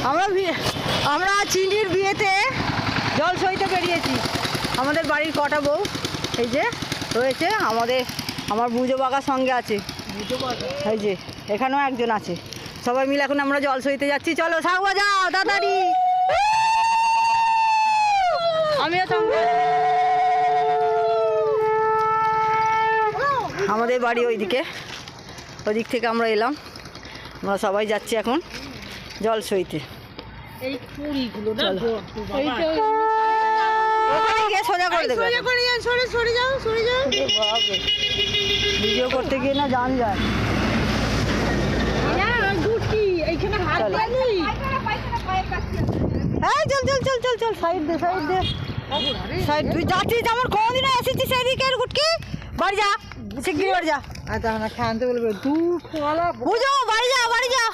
আমরা চিনির বিয়েতে জল সইতে বেরিয়েছি। আমাদের বাড়ির কটা বউ এই যে রয়েছে, আমার বুঝো বাগার সঙ্গে আছে, এই যে এখানেও একজন আছে। সবাই মিলে এখন আমরা জল সইতে যাচ্ছি। চলো সাগুয়া যাও তাড়াতাড়ি। আমিও সঙ্গে। আমাদের বাড়ি ওইদিকে, ওদিক থেকে আমরা এলাম। আমরা সবাই যাচ্ছি এখন জল সইতে। ওখানে গিয়ে সোজা করে দেবে। ভিডিও করতে গিয়ে না জান যায়। চল চল চল চল চল, সাইড দে সাইড দে সাইড। তুই যাচ্ছিস, আমার কোনদিনও এসেছিস সেদিকে গুটকি। বাড়ি যা, শিগগিরি বাড়ি যা। আচ্ছা, খানতে বলবে দূর বুঝো, বাড়ি যা বাড়ি যা।